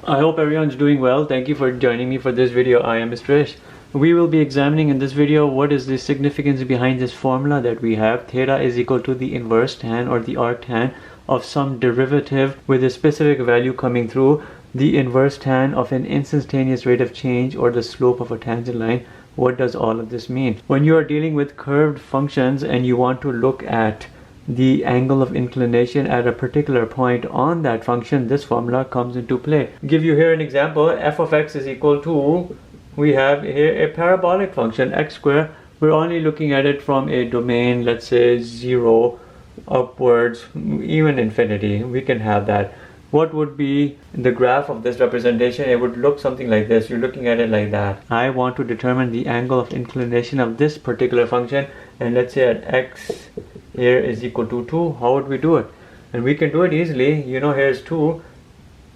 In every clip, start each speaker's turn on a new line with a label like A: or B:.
A: I hope everyone's doing well. Thank you for joining me for this video. I am Mr. We will be examining in this video what is the significance behind this formula that we have. Theta is equal to the inverse tan or the arctan of some derivative with a specific value coming through the inverse tan of an instantaneous rate of change or the slope of a tangent line. What does all of this mean? When you are dealing with curved functions and you want to look at the angle of inclination at a particular point on that function, this formula comes into play. Give you here an example. F of x is equal to, we have here a parabolic function x squared. We're only looking at it from a domain, let's say 0 upwards, even infinity. We can have that. What would be the graph of this representation? It would look something like this. You're looking at it like that. I want to determine the angle of inclination of this particular function, and let's say at x here is equal to 2. How would we do it? And we can do it easily. Here's 2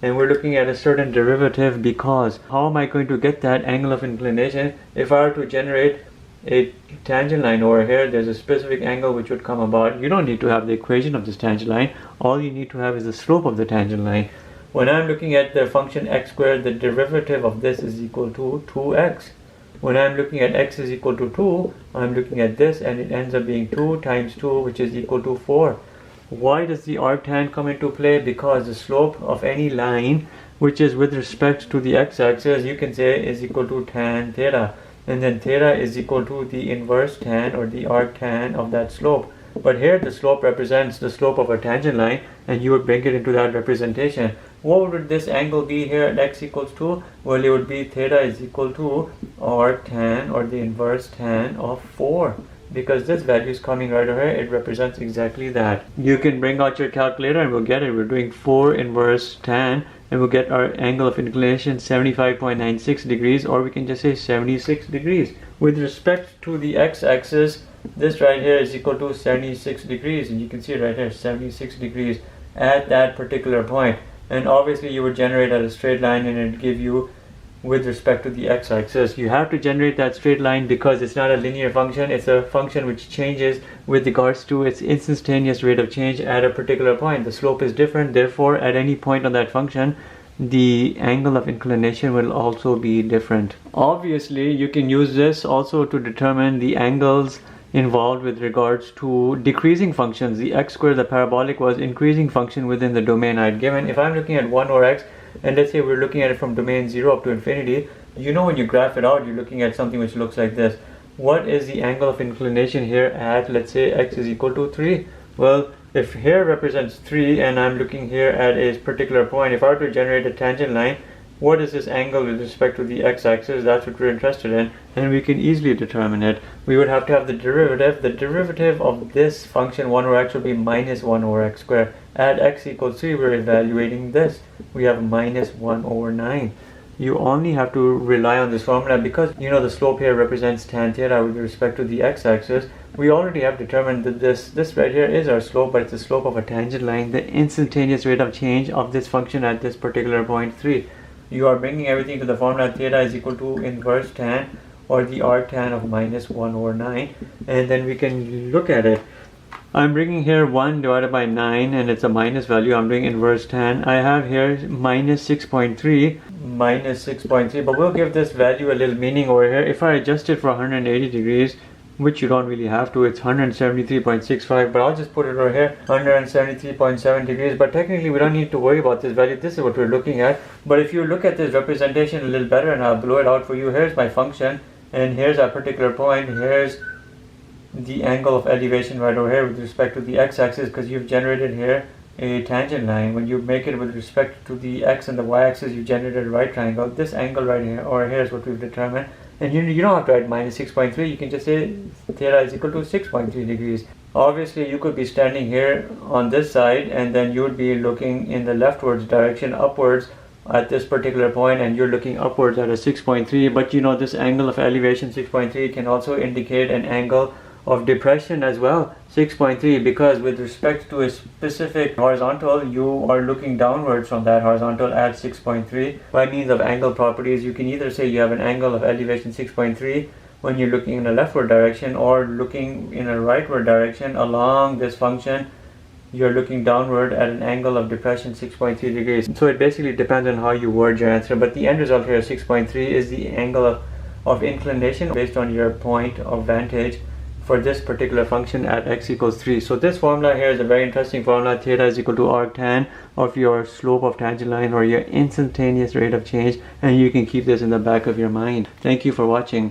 A: and we're looking at a certain derivative, because how am I going to get that angle of inclination? If I were to generate a tangent line over here, there's a specific angle which would come about. You don't need to have the equation of this tangent line. All you need to have is the slope of the tangent line. When I'm looking at the function x squared, the derivative of this is equal to 2x. When I'm looking at x is equal to 2, I'm looking at this and it ends up being 2 times 2, which is equal to 4. Why does the arctan come into play? Because the slope of any line which is with respect to the x-axis, you can say is equal to tan theta. And then theta is equal to the inverse tan or the arctan of that slope. But here the slope represents the slope of a tangent line, and you would bring it into that representation. What would this angle be here at x equals 2? Well, it would be theta is equal to arctan or the inverse tan of 4. Because this value is coming right over here, it represents exactly that. You can bring out your calculator and we'll get it. We're doing 4 inverse tan and we'll get our angle of inclination 75.96 degrees, or we can just say 76 degrees. With respect to the x-axis, this right here is equal to 76 degrees, and you can see it right here, 76 degrees at that particular point. And obviously you would generate at a straight line and it would give you with respect to the x-axis. You have to generate that straight line because it's not a linear function. It's a function which changes with regards to its instantaneous rate of change at a particular point. The slope is different, therefore at any point on that function the angle of inclination will also be different. Obviously you can use this also to determine the angles involved with regards to decreasing functions. The x squared, the parabolic, was increasing function within the domain I had given. If I'm looking at 1 over x, and let's say we're looking at it from domain 0 up to infinity, when you graph it out, you're looking at something which looks like this. What is the angle of inclination here at, let's say, x is equal to 3? Well, if here represents 3 and I'm looking here at a particular point, if I were to generate a tangent line, what is this angle with respect to the x-axis? That's what we're interested in, and we can easily determine it. We would have to have the derivative. The derivative of this function 1 over x would be minus 1 over x squared. At x equals 3, we're evaluating this. We have minus 1 over 9. You only have to rely on this formula because the slope here represents tan theta with respect to the x-axis. We already have determined that this right here is our slope, but it's the slope of a tangent line, the instantaneous rate of change of this function at this particular point 3. You are bringing everything to the formula. Theta is equal to inverse tan or the arctan of minus 1 over 9, and then we can look at it. I'm bringing here 1 divided by 9 and it's a minus value. I'm doing inverse tan. I have here minus 6.3, but we'll give this value a little meaning over here. If I adjust it for 180 degrees, which you don't really have to, it's 173.65, but I'll just put it over here, 173.7 degrees. But technically we don't need to worry about this value. This is what we're looking at. But if you look at this representation a little better, and I'll blow it out for you, here's my function and here's our particular point. Here's the angle of elevation right over here with respect to the x-axis, because you've generated here a tangent line. When you make it with respect to the x and the y-axis, you generated a right triangle. This angle right here or here is what we've determined. And you don't have to write minus 6.3. You can just say theta is equal to 6.3 degrees. Obviously you could be standing here on this side and then you would be looking in the leftwards direction, upwards at this particular point, and you're looking upwards at a 6.3. But this angle of elevation 6.3 can also indicate an angle of depression as well, 6.3, because with respect to a specific horizontal, you are looking downwards from that horizontal at 6.3. By means of angle properties, you can either say you have an angle of elevation 6.3 when you're looking in a leftward direction or looking in a rightward direction along this function you're looking downward at an angle of depression 6.3 degrees. So it basically depends on how you word your answer, but the end result here, 6.3, is the angle of inclination based on your point of vantage for this particular function at x equals 3. So this formula here is a very interesting formula. Theta is equal to arctan of your slope of tangent line, or your instantaneous rate of change, and you can keep this in the back of your mind. Thank you for watching.